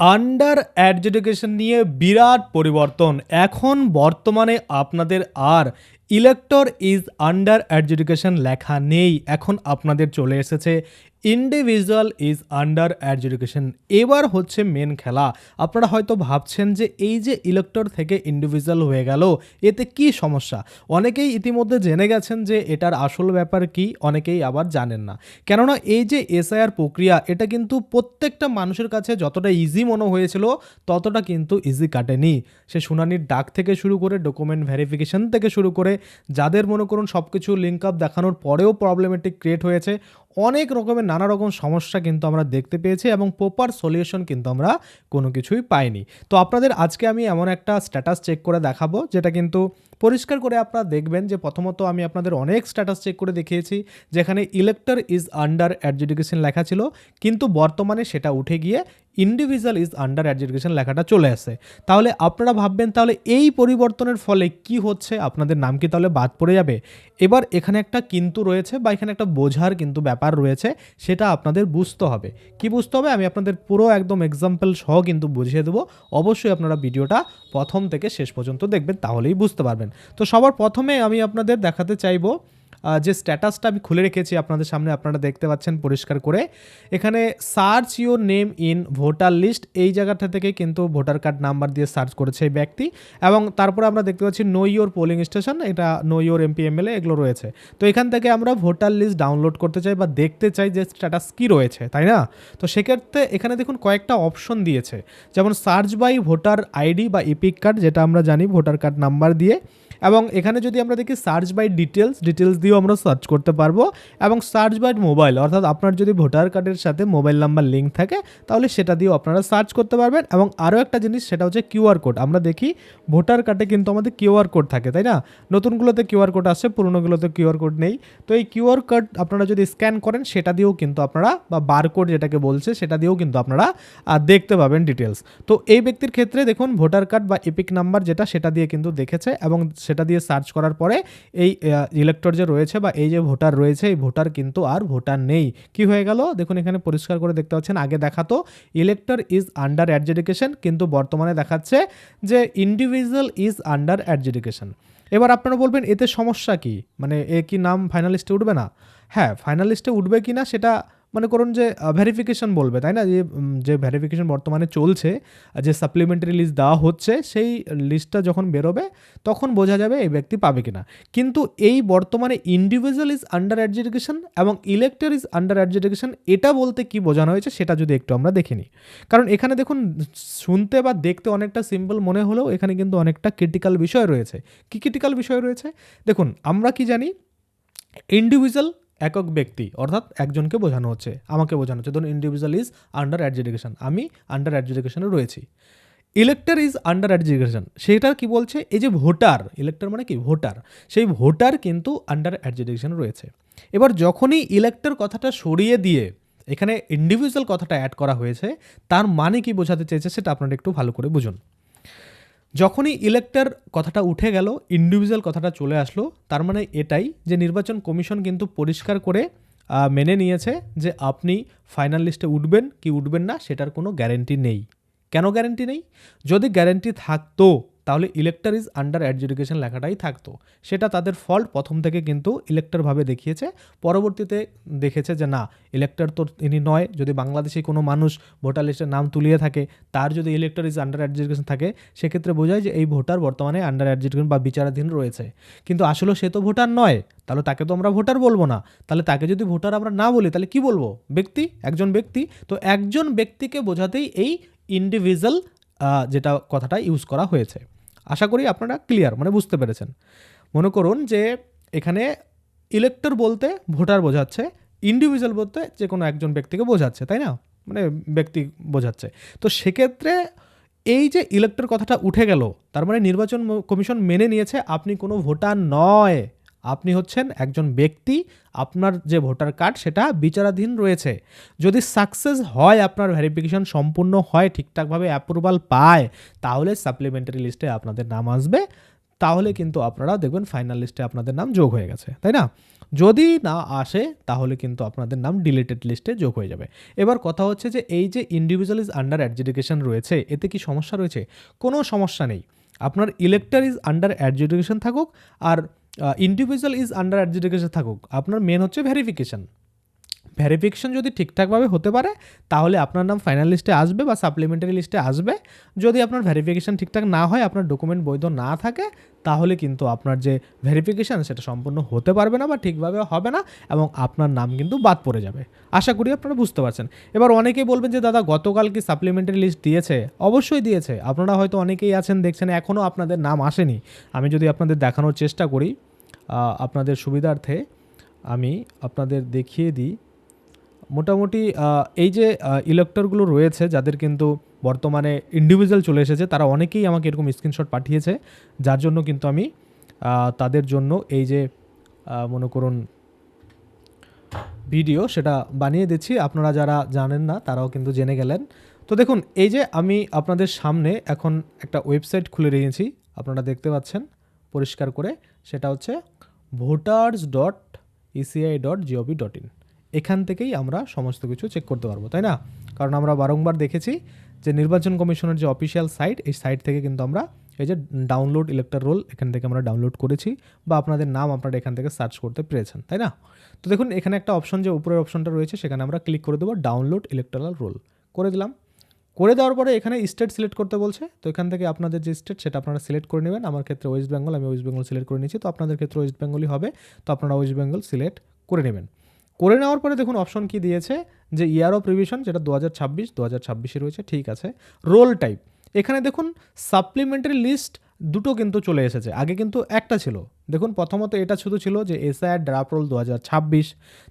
Under adjudication নিয়ে বিরাট পরিবর্তন। এখন বর্তমানে আপনাদের আর ইলেক্টর ইজ আন্ডার অ্যাডজুডিকেশন লেখা নেই। এখন আপনাদের চলে এসেছে ইন্ডিভিজুয়াল ইজ আন্ডার অ্যাডজুডিকেশন। এবার হচ্ছে মেন খেলা। আপনারা হয়তো ভাবছেন যে এই যে ইলেক্টর থেকে ইন্ডিভিজুয়াল হয়ে গেল, এতে কি সমস্যা? অনেকেই ইতিমধ্যে জেনে গেছেন যে এটার আসল ব্যাপার কি, অনেকেই আবার জানেন না। কেননা এই যে এসআইআর প্রক্রিয়া, এটা কিন্তু প্রত্যেকটা মানুষের কাছে যতটা ইজি মনে হয়েছিল ততটা কিন্তু ইজি কাটেনি। সে শুনানির ডাক থেকে শুরু করে ডকুমেন্ট ভেরিফিকেশন থেকে শুরু করে যাদের মনে করুন সব কিছু লিঙ্ক আপ দেখানোর পরেও প্রবলেমেটিক ক্রিয়েট হয়েছে, অনেক রকমের নানা রকম সমস্যা কিন্তু আমরা দেখতে পেয়েছি এবং প্রপার সলিউশন কিন্তু আমরা কোনো কিছুই পাইনি। তো আপনাদের আজকে আমি এমন একটা স্ট্যাটাস চেক করে দেখাবো যেটা কিন্তু পরিষ্কার করে আপনারা দেখবেন যে প্রথমত আমি আপনাদের অনেক স্ট্যাটাস চেক করে দেখিয়েছি যেখানে ইলেক্টর ইজ আন্ডার অ্যাডজুডিকেশন লেখা ছিল, কিন্তু বর্তমানে সেটা উঠে গিয়ে ইন্ডিভিজুয়াল ইজ আন্ডার অ্যাডজুডিকেশন লেখাটা চলে আসে। তাহলে আপনারা ভাববেন তাহলে এই পরিবর্তনের ফলে কি হচ্ছে, আপনাদের নাম কি তাহলে বাদ পড়ে যাবে? এবার এখানে একটা কিন্তু রয়েছে বা এখানে একটা বোঝার কিন্তু ব্যাপার রয়েছে, সেটা আপনাদের বুঝতে হবে। কি বুঝতে হবে আমি আপনাদের পুরো একদম এক্সাম্পল সহ কিন্তু বুঝিয়ে দেবো। অবশ্যই আপনারা ভিডিওটা প্রথম থেকে শেষ পর্যন্ত দেখবেন, তাহলেই বুঝতে পারবেন। তো সবার প্রথমে আমি আপনাদের দেখাতে চাইবো যে স্ট্যাটাসটা আমি খুলে রেখেছি আপনাদের সামনে, আপনারা দেখতে পাচ্ছেন পরিষ্কার করে। এখানে search your name in voter list, এই জায়গাটা থেকে কিন্তু ভোটার কার্ড নাম্বার দিয়ে সার্চ করেছে এই ব্যক্তি। এবং তারপরে আমরা দেখতে পাচ্ছি নো ইউর পোলিং স্টেশন, এটা নো ইউর এমপি এমএলএ এগুলো রয়েছে। তো এখান থেকে আমরা ভোটার লিস্ট ডাউনলোড করতে চাই বা দেখতে চাই যে স্ট্যাটাস কী রয়েছে, তাই না? তো সেক্ষেত্রে এখানে দেখুন কয়েকটা অপশন দিয়েছে, যেমন সার্চ বাই ভোটার আইডি বা ইপিক কার্ড, যেটা আমরা জানি ভোটার কার্ড নাম্বার দিয়ে। এবং এখানে যদি আমরা দেখি সার্চ বাই ডিটেলস দিয়েও আমরা সার্চ করতে পারবো। এবং সার্চ বাই মোবাইল, অর্থাৎ আপনার যদি ভোটার কার্ডের সাথে মোবাইল নাম্বার লিঙ্ক থাকে তাহলে সেটা দিয়েও আপনারা সার্চ করতে পারবেন। এবং আরও একটা জিনিস, সেটা হচ্ছে কিউআর কোড। আমরা দেখি ভোটার কার্ডে কিন্তু আমাদের কিউআর কোড থাকে, তাই না? নতুনগুলোতে কিউআর কোড আসছে, পুরোনোগুলোতে কিউআর কোড নেই। তো এই কিউআর কোড আপনারা যদি স্ক্যান করেন সেটা দিয়েও কিন্তু আপনারা, বা বারকোড যেটাকে বলছে, সেটা দিয়েও কিন্তু আপনারা দেখতে পাবেন ডিটেলস। তো এই ব্যক্তির ক্ষেত্রে দেখুন ভোটার কার্ড বা এপিক নাম্বার যেটা, সেটা দিয়ে কিন্তু দেখেছে এবং সেটা দিয়ে সার্চ করার পরে এই ইলেক্টর যে রয়েছে বা এই যে ভোটার রয়েছে, এই ভোটার কিন্তু আর ভোটার নেই। কি হয়ে গেল দেখুন, এখানে পরিষ্কার করে দেখতে পাচ্ছেন। আগে দেখাতো ইলেক্টর ইজ আন্ডার অ্যাডজুডিকেশন, কিন্তু বর্তমানে দেখাচ্ছে যে ইন্ডিভিজুয়াল ইজ আন্ডার অ্যাডজুডিকেশন। এবার আপনারা বলবেন এতে সমস্যা কি, মানে এ কি নাম ফাইনাল লিস্টে উঠবে না? হ্যাঁ, ফাইনাল লিস্টে উঠবে কি না সেটা মনে করুন যে ভেরিফিকেশন বলবে, তাই না? যে ভেরিফিকেশন বর্তমানে চলছে, যে সাপ্লিমেন্টারি লিস্ট দেওয়া হচ্ছে, সেই লিস্টটা যখন বেরোবে তখন বোঝা যাবে এই ব্যক্তি পাবে কিনা। কিন্তু এই বর্তমানে ইন্ডিভিজুয়াল ইজ আন্ডার অ্যাডজুডিকেশন এবং ইলেক্টর ইজ আন্ডার অ্যাডজুডিকেশন, এটা বলতে কি বোঝানো হয়েছে সেটা যদি একটু আমরা দেখে নিই। কারণ এখানে দেখুন শুনতে বা দেখতে অনেকটা সিম্পল মনে হলেও এখানে কিন্তু অনেকটা ক্রিটিক্যাল বিষয় রয়েছে। কি ক্রিটিক্যাল বিষয় রয়েছে দেখুন, আমরা কি জানি ইন্ডিভিজুয়াল একক ব্যক্তি, অর্থাৎ একজনকে বোঝানো হচ্ছে, আমাকে বোঝানো হচ্ছে। ধরুন ইন্ডিভিজুয়াল ইজ আন্ডার অ্যাডজুডিকেশন, আমি আন্ডার অ্যাডজুডিকেশনে রয়েছি। ইলেক্টর ইজ আন্ডার অ্যাডজুডিকেশন, সেটা কি বলছে, এই যে ভোটার, ইলেক্টর মানে কি ভোটার, সেই ভোটার কিন্তু আন্ডার অ্যাডজুডিকেশন রয়েছে। এবার যখনই ইলেক্টর কথাটা সরিয়ে দিয়ে এখানে ইন্ডিভিজুয়াল কথাটা অ্যাড করা হয়েছে, তার মানে কি বোঝাতে চেয়েছে সেটা আপনারা একটু ভালো করে বুঝুন। যখনই ইলেক্টর কথাটা উঠে গেল, ইন্ডিভিজুয়াল কথাটা চলে আসলো, তার মানে এটাই যে নির্বাচন কমিশন কিন্তু পরিষ্কার করে মেনে নিয়েছে যে আপনি ফাইনাল লিস্টে উঠবেন কি উঠবেন না সেটার কোনো গ্যারেন্টি নেই। কেন গ্যারেন্টি নেই? যদি গ্যারেন্টি থাকতো তাহলে ইলেক্টর ইজ আন্ডার অ্যাডজুডিকেশন লেখাটাই থাকতো। সেটা তাদের ফল্ট, প্রথম থেকে কিন্তু ইলেক্টরভাবে দেখিয়েছে, পরবর্তীতে দেখেছে যে না, ইলেক্টর তো ইনি নয়। যদি বাংলাদেশি কোনো মানুষ ভোটার লিস্টের নাম তুলিয়ে থাকে, তার যদি ইলেক্টর ইজ আন্ডার অ্যাডজুডিকেশন থাকে, সেক্ষেত্রে বোঝায় যে এই ভোটার বর্তমানে আন্ডার অ্যাডজুডিকেশন বা বিচারাধীন রয়েছে। কিন্তু আসলে সে তো ভোটার নয়, তাহলে তাকে তো আমরা ভোটার বলবো না। তাহলে তাকে যদি ভোটার আমরা না বলি তাহলে কি বলবো? ব্যক্তি, একজন ব্যক্তি। তো একজন ব্যক্তিকে বোঝাতেই এই ইন্ডিভিজুয়াল যেটা কথাটা ইউজ করা হয়েছে। আশা করি আপনারা ক্লিয়ার, মানে বুঝতে পেরেছেন। মনে করুন যে এখানে ইলেক্টর বলতে ভোটার বোঝাচ্ছে, ইন্ডিভিজুয়াল বলতে যে কোনো একজন ব্যক্তিকে বোঝাচ্ছে, তাই না? মানে ব্যক্তি বোঝাচ্ছে। তো সেক্ষেত্রে এই যে ইলেক্টর কথাটা উঠে গেল, তার মানে নির্বাচন কমিশন মেনে নিয়েছে আপনি কোনো ভোটার নয়, আপনি হচ্ছেন একজন ব্যক্তি। আপনার যে ভোটার কার্ড সেটা বিচারাধীন রয়েছে। যদি সাকসেস হয়, আপনার ভেরিফিকেশন সম্পূর্ণ হয়, ঠিকঠাকভাবে অ্যাপ্রুভাল পায়, তাহলে সাপ্লিমেন্টারি লিস্টে আপনাদের নাম আসবে। তাহলে কিন্তু আপনারা দেখবেন ফাইনাল লিস্টে আপনাদের নাম যোগ হয়ে গেছে, তাই না? যদি না আসে তাহলে কিন্তু আপনাদের নাম ডিলিটেড লিস্টে যোগ হয়ে যাবে। এবার কথা হচ্ছে যে এই যে ইন্ডিভিজুয়াল ইজ আন্ডার অ্যাডজুডিকেশন রয়েছে, এতে কি সমস্যা রয়েছে? কোনো সমস্যা নেই। আপনার ইলেক্টর ইজ আন্ডার অ্যাডজুডিকেশন থাকুক আর ইন্ডিভিজুয়াল ইজ আন্ডার অ্যাডজুডিকেশন থাকুক, আপনার মেন হচ্ছে ভেরিফিকেশন। ভেরিফিকেশন যদি ঠিকঠাকভাবে হতে পারে তাহলে আপনার নাম ফাইনাল লিস্টে আসবে বা সাপ্লিমেন্টারি লিস্টে আসবে। যদি আপনার ভেরিফিকেশন ঠিকঠাক না হয়, আপনার ডকুমেন্ট বৈধ না থাকে, তাহলে কিন্তু আপনার যে ভেরিফিকেশান সেটা সম্পূর্ণ হতে পারবে না বা ঠিকভাবে হবে না এবং আপনার নাম কিন্তু বাদ পড়ে যাবে। আশা করি আপনারা বুঝতে পারছেন। এবার অনেকেই বলবেন যে দাদা গতকাল কি সাপ্লিমেন্টারি লিস্ট দিয়েছে? অবশ্যই দিয়েছে। আপনারা হয়তো অনেকেই আছেন দেখছেন এখনও আপনাদের নাম আসেনি। আমি যদি আপনাদের দেখানোর চেষ্টা করি, আপনাদের সুবিধার্থে আমি আপনাদের দেখিয়ে দিই। মোটামুটি এই যে ইলেক্টরগুলো রয়েছে যাদের কিন্তু বর্তমানে ইন্ডিভিজুয়াল চলে এসেছে, তারা অনেকেই আমাকে এরকম স্ক্রিনশট পাঠিয়েছে, যার জন্য কিন্তু আমি তাদের জন্য এই যে মনে করুন ভিডিও সেটা বানিয়ে দিচ্ছি। আপনারা যারা জানেন না তারাও কিন্তু জেনে গেলেন। তো দেখুন, এই যে আমি আপনাদের সামনে এখন একটা ওয়েবসাইট খুলে রেখেছি, আপনারা দেখতে পাচ্ছেন পরিষ্কার করে, সেটা হচ্ছে voters.eci.gov.in। এখান থেকেই আমরা সমস্ত কিছু চেক করতে পারবো, তাই না? কারণ আমরা বারংবার দেখেছি যে নির্বাচন কমিশনের যে অফিসিয়াল সাইট, এই সাইট থেকে কিন্তু আমরা এই যে ডাউনলোড ইলেক্টর রোল, এখান থেকে আমরা ডাউনলোড করেছি বা আপনাদের নাম আপনারা এখান থেকে সার্চ করতে পেরেছেন, তাই না? তো দেখুন এখানে একটা অপশন, যে উপরের অপশনটা রয়েছে, সেখানে আমরা ক্লিক করে দেবো ডাউনলোড ইলেক্টরাল রোল। করে দিলাম। করে দেওয়ার পরে এখানে স্টেট সিলেক্ট করতে বলছে। তো এখান থেকে আপনাদের যে স্টেট সেটা আপনারা সিলেক্ট করে নেবেন। আমার ক্ষেত্রে ওয়েস্ট বেঙ্গল, আমি ওয়েস্ট বেঙ্গল সিলেক্ট করে নিয়েছি। তো আপনাদের ক্ষেত্রে ওয়েস্ট বেঙ্গলই হবে, তো আপনারা ওয়েস্ট বেঙ্গল সিলেক্ট করে নেবেন। করে নেওয়ার পরে দেখুন অপশন কি দিয়েছে, যে ইয়ার অফ রিভিশন, যেটা 2026 রয়েছে, ঠিক আছে। রোল টাইপ, এখানে দেখুন সাপ্লিমেন্টারি লিস্ট দুটো কিন্তু চলে এসেছে, আগে কিন্তু একটা ছিল। দেখুন প্রথমত এটা শুধু ছিল যে এসআইআর ড্রাফট রোল 2026,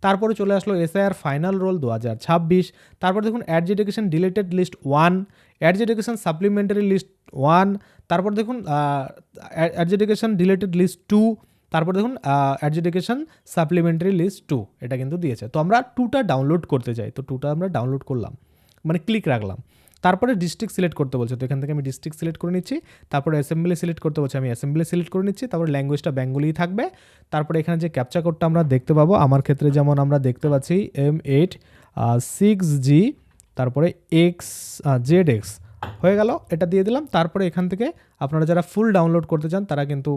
তারপরে চলে আসলো এসআইআর ফাইনাল রোল 2026, তারপর দেখুন adjudication deleted list 1, adjudication supplementary list 1, তারপর দেখুন অ্যাডজুডিকেশন ডিলিটেড লিস্ট 2, তারপর দেখুন অ্যাডজুডিকেশন সাপ্লিমেন্টারি লিস্ট 2, এটা কিন্তু দিয়েছে। তো আমরা 2টা ডাউনলোড করতে চাই, তো 2টা আমরা ডাউনলোড করলাম, মানে ক্লিক রাখলাম। তারপরে ডিস্ট্রিক্ট সিলেক্ট করতে বলছে, তো এখান থেকে আমি ডিস্ট্রিক্ট সিলেক্ট করে নিচ্ছি। তারপরে অ্যাসেম্বলি সিলেক্ট করতে বলছে, আমি অ্যাসেম্বলি সিলেক্ট করে নিচ্ছি। তারপরে ল্যাঙ্গুয়েজটা বেঙ্গলিই থাকবে। তারপরে এখানে যে ক্যাপচা কোডটা আমরা দেখতে পাবো, আমার ক্ষেত্রে যেমন আমরা দেখতে পাচ্ছি M8 6G, তারপরে ZX হয়ে গেল, এটা দিয়ে দিলাম। তারপরে এখান থেকে আপনারা যারা ফুল ডাউনলোড করতে চান তারা কিন্তু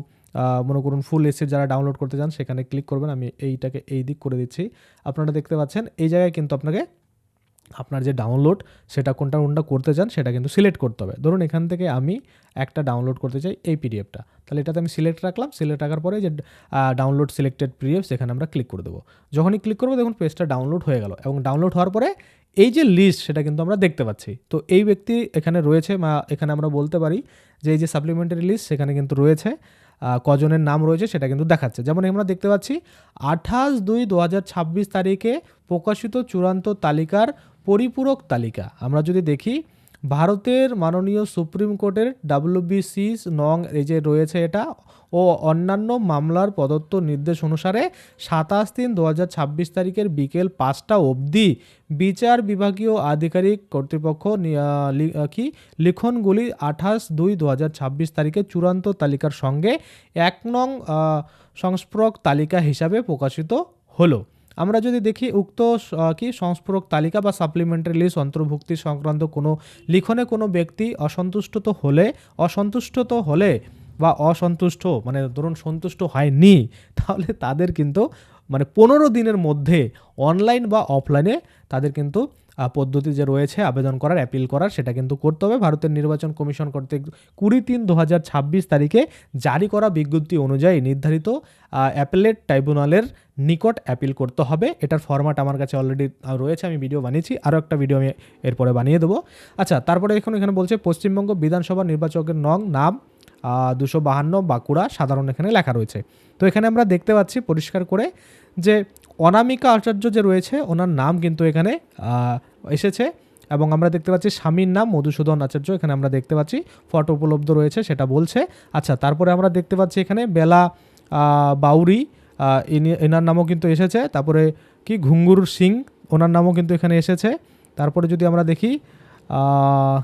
মনে করুন ফুল এসির যারা ডাউনলোড করতে চান সেখানে ক্লিক করবেন। আমি এইটাকে এই দিক করে দিচ্ছি। আপনারা দেখতে পাচ্ছেন এই জায়গায় কিন্তু আপনাকে আপনার যে ডাউনলোড সেটা কোনটা করতে চান সেটা কিন্তু সিলেক্ট করতে হবে। ধরুন এখান থেকে আমি একটা ডাউনলোড করতে চাই এই পিডিএফটা, তাহলে এটাতে আমি সিলেক্ট রাখলাম। সিলেক্ট রাখার পরে যে ডাউনলোড সিলেক্টেড পিডিএফ, সেখানে আমরা ক্লিক করে দেবো। যখনই ক্লিক করবো দেখুন পেজটা ডাউনলোড হয়ে গেল, এবং ডাউনলোড হওয়ার পরে এই যে লিস্ট সেটা কিন্তু আমরা দেখতে পাচ্ছি। তো এই ব্যক্তি এখানে রয়েছে, বা এখানে আমরা বলতে পারি যে এই যে সাপ্লিমেন্টারি লিস্ট সেখানে কিন্তু রয়েছে, কজনের নাম রয়েছে সেটা কিন্তু দেখাচ্ছে। যেমন আমরা দেখতে পাচ্ছি 28/2/2026 তারিখে প্রকাশিত চূড়ান্ত তালিকার পরিপূরক তালিকা। আমরা যদি দেখি ভারতের মাননীয় সুপ্রিম কোর্টের WBC নং এই যে রয়েছে এটা, ও অন্যান্য মামলার প্রদত্ত নির্দেশ অনুসারে 27/3/2026 তারিখের বিকেল 5টা অবধি বিচার বিভাগীয় আধিকারিক কর্তৃপক্ষ লিখনগুলি 28/2/2026 তারিখে চূড়ান্ত তালিকার সঙ্গে 1 নং সংস্পর্ক তালিকা হিসাবে প্রকাশিত হলো। আমরা যদি দেখি উক্ত সংস্পর্ক তালিকা বা সাপ্লিমেন্টারি লিস্ট অন্তর্ভুক্তি সংক্রান্ত কোনো লিখনে কোনো ব্যক্তি অসন্তুষ্ট হলে বা অসন্তুষ্ট মানে ধরুন সন্তুষ্ট হয়নি, তাহলে তাদের কিন্তু মানে 15 দিনের মধ্যে অনলাইন বা অফলাইনে তাদের কিন্তু পদ্ধতি যে রয়েছে আবেদন করার, অ্যাপিল করার, সেটা কিন্তু করতে হবে। ভারতের নির্বাচন কমিশন কর্তৃক 20/3/2026 তারিখে জারি করা বিজ্ঞপ্তি অনুযায়ী নির্ধারিত অ্যাপেলেট ট্রাইব্যুনালের নিকট অ্যাপিল করতে হবে। এটার ফরম্যাট আমার কাছে অলরেডি রয়েছে, আমি ভিডিও বানিয়েছি, আরও একটা ভিডিও আমি এরপরে বানিয়ে দেবো। আচ্ছা, তারপরে এখানে বলছে পশ্চিমবঙ্গ বিধানসভা নির্বাচকের নাম 252 বাঁকুড়া সাধারণ এখানে লেখা রয়েছে। তো এখানে আমরা দেখতে পাচ্ছি পরিষ্কার করে যে অনামিকা আচার্য যে রয়েছে ওনার নাম কিন্তু এখানে এসেছে, এবং আমরা দেখতে পাচ্ছি স্বামীর নাম মধুসূদন আচার্য, এখানে আমরা দেখতে পাচ্ছি ফটো উপলব্ধ রয়েছে সেটা বলছে। আচ্ছা, তারপরে আমরা দেখতে পাচ্ছি এখানে বেলা বাউরি, এনার নামও কিন্তু এসেছে। তারপরে কি ঘুঙ্গুর সিং, ওনার নামও কিন্তু এখানে এসেছে। তারপরে যদি আমরা দেখি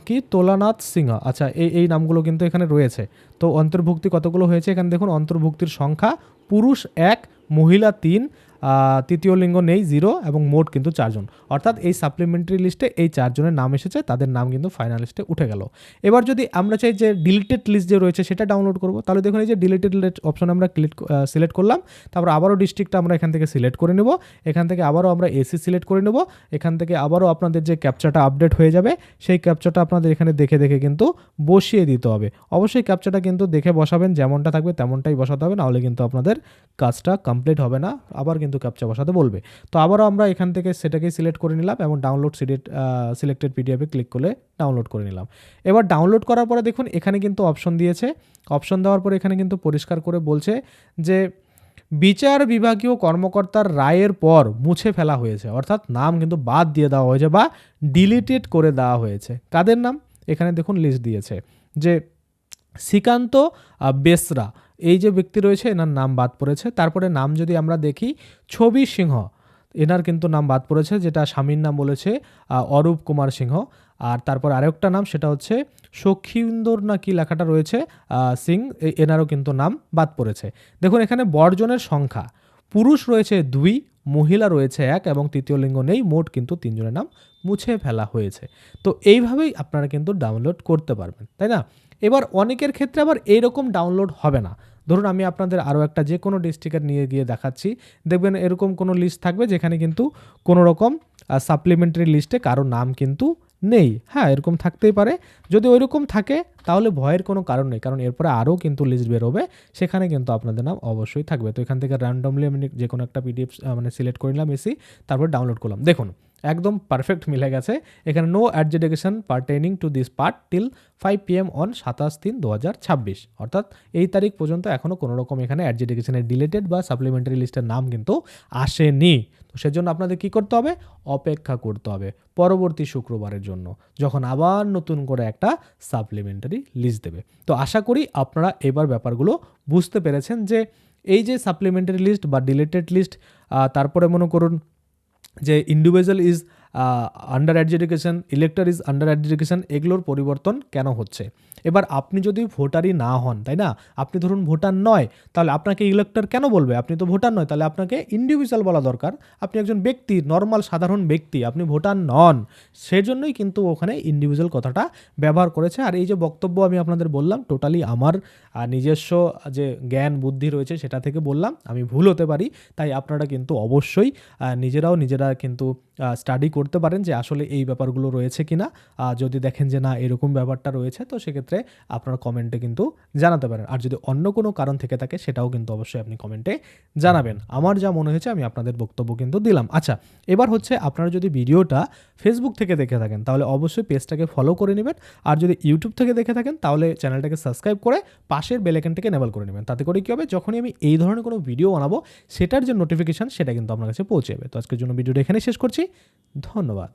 কি তোলানাথ সিংহ, আচ্ছা এই নামগুলো কিন্তু এখানে রয়েছে। তো অন্তর্ভুক্তি কতগুলো হয়েছে এখানে দেখুন, অন্তর্ভুক্তির সংখ্যা পুরুষ 1, মহিলা 3, তৃতীয় লিঙ্গ নেই 0 এবং মোট কিন্তু 4 জন, অর্থাৎ এই সাপ্লিমেন্টারি লিস্টে এই 4 জনের নাম এসেছে, তাদের নাম কিন্তু ফাইনাল লিস্টে উঠে গেল। এবার যদি আমরা চাই যে ডিলিটেড লিস্ট যে রয়েছে সেটা ডাউনলোড করব, তাহলে দেখুন এই যে ডিলিটেড লিস্ট অপশন আমরা সিলেক্ট করলাম, তারপর আবারও ডিস্ট্রিক্টটা আমরা এখান থেকে সিলেক্ট করে নেব, এখান থেকে আবারও আমরা এসি সিলেক্ট করে নেব, এখান থেকে আবারও আপনাদের যে ক্যাপচাটা আপডেট হয়ে যাবে সেই ক্যাপচাটা আপনাদের এখানে দেখে দেখে কিন্তু বসিয়ে দিতে হবে। অবশ্যই ক্যাপচাটা কিন্তু দেখে বসাবেন, যেমনটা থাকবে তেমনটাই বসাতে হবে, নাহলে কিন্তু আপনাদের কাজটা কমপ্লিট হবে না, আবার কিন্তু ক্যাপচা বসাতে বলবে। তো আবারও আমরা এখান থেকে সেটাকেই সিলেক্ট করে নিলাম এবং ডাউনলোড সিলেক্টেড পিডিএফে ক্লিক করে ডাউনলোড করে নিলাম। এবার ডাউনলোড করার পরে দেখুন এখানে কিন্তু অপশন দিয়েছে, অপশন দেওয়ার পরে এখানে কিন্তু পরিষ্কার করে বলছে যে বিচার বিভাগীয় কর্মকর্তার রায়ের পর মুছে ফেলা হয়েছে, অর্থাৎ নাম কিন্তু বাদ দিয়ে দেওয়া হয়েছে বা ডিলিটেড করে দেওয়া হয়েছে। কাদের নাম? এখানে দেখুন লিস্ট দিয়েছে যে শ্রীকান্ত বেসরা, এই যে ব্যক্তি রয়েছে এনার নাম বাদ পড়েছে। তারপরে নাম যদি আমরা দেখি ছবি সিংহ, এনার কিন্তু নাম বাদ পড়েছে, যেটা স্বামীর নাম বলেছে অরূপ কুমার সিংহ। আর তারপর আরেকটা নাম সেটা হচ্ছে সখীন্দর না কি লেখাটা রয়েছে সিং, এনারও কিন্তু নাম বাদ পড়েছে। দেখুন এখানে বর্জনের সংখ্যা, পুরুষ রয়েছে 2, মহিলা রয়েছে 1 এবং তৃতীয় লিঙ্গ নেই, মোট কিন্তু 3 জনের নাম মুছে ফেলা হয়েছে। তো এইভাবেই আপনারা কিন্তু ডাউনলোড করতে পারবেন, তাই না? এবার অনেকের ক্ষেত্রে আবার এইরকম ডাউনলোড হবে না। ধরুন আমি আপনাদের আরও একটা যে কোনো ডিস্ট্রিক্টের নিয়ে গিয়ে দেখাচ্ছি, দেখবেন এরকম কোনো লিস্ট থাকবে যেখানে কিন্তু কোনো রকম সাপ্লিমেন্টারি লিস্টে কারো নাম কিন্তু নেই। হ্যাঁ, এরকম থাকতেই পারে। যদি ওইরকম থাকে তাহলে ভয়ের কোনো কারণ নেই, কারণ এরপরে আরও কিন্তু লিস্ট বেরোবে, সেখানে কিন্তু আপনাদের নাম অবশ্যই থাকবে। তো এখান থেকে র্যান্ডমলি আমি যে কোনো একটা পিডিএফ সিলেক্ট করে নিলাম এসি, তারপর ডাউনলোড করলাম। দেখুন একদম পারফেক্ট মিলে গেছে। এখানে no adjudication pertaining to this part till 5 PM on 27/3/2026, অর্থাৎ এই তারিখ পর্যন্ত এখনও কোনো রকম এখানে অ্যাডজুডিকেশনের ডিলেটেড বা সাপ্লিমেন্টারি লিস্টের নাম কিন্তু আসেনি। তো সেজন্য আপনাদের কি করতে হবে? অপেক্ষা করতে হবে পরবর্তী শুক্রবারের জন্য, যখন আবার নতুন করে একটা সাপ্লিমেন্টারি লিস্ট দেবে। তো আশা করি আপনারা এবার ব্যাপারগুলো বুঝতে পেরেছেন যে এই যে সাপ্লিমেন্টারি লিস্ট বা ডিলেটেড লিস্ট, তারপরে মনে করুন যে individual is under adjudication, elector is under adjudication, এগুলোর পরিবর্তন কেন হচ্ছে। এবার আপনি যদি ভোটারই না হন, তাই না, আপনি ধরুন ভোটার নয়, তাহলে আপনাকে ইলেক্টর কেন বলবে? আপনি তো ভোটার নয়, তাহলে আপনাকে ইন্ডিভিজুয়াল বলা দরকার। আপনি একজন ব্যক্তি, নর্মাল সাধারণ ব্যক্তি, আপনি ভোটার নন, সেজন্যই কিন্তু ওখানে ইন্ডিভিজুয়াল কথাটা ব্যবহার করেছে। আর এই যে বক্তব্য আমি আপনাদের বললাম, টোটালি আমার নিজস্ব যে জ্ঞান বুদ্ধি রয়েছে সেটা থেকে বললাম, আমি ভুল হতে পারি, তাই আপনারা কিন্তু অবশ্যই নিজেরা কিন্তু স্টাডি করতে পারেন যে আসলে এই ব্যাপারগুলো রয়েছে কিনা। যদি দেখেন যে না এরকম ব্যাপারটা রয়েছে, তো সেক্ষেত্রে আপনারা কমেন্টে কিন্তু জানাতে পারেন। আর যদি অন্য কোনো কারণ থেকে থাকে সেটাও কিন্তু অবশ্যই আপনি কমেন্টে জানাবেন। আমার যা মনে হয়েছে আমি আপনাদের বক্তব্য কিন্তু দিলাম। আচ্ছা, এবার হচ্ছে আপনারা যদি ভিডিওটা ফেসবুক থেকে দেখে থাকেন তাহলে অবশ্যই পেজটাকে ফলো করে নেবেন, আর যদি ইউটিউব থেকে দেখে থাকেন তাহলে চ্যানেলটাকে সাবস্ক্রাইব করে পাশের বেল আইকনটাকে এনেবল করে নেবেন। তাতে করে কী হবে, যখনই আমি এই ধরনের কোনো ভিডিও বানাবো সেটার যে নোটিফিকেশান সেটা কিন্তু আপনার কাছে পৌঁছে যাবে। তো আজকের জন্য ভিডিওটা এখানেই শেষ করছি। ধন্যবাদ।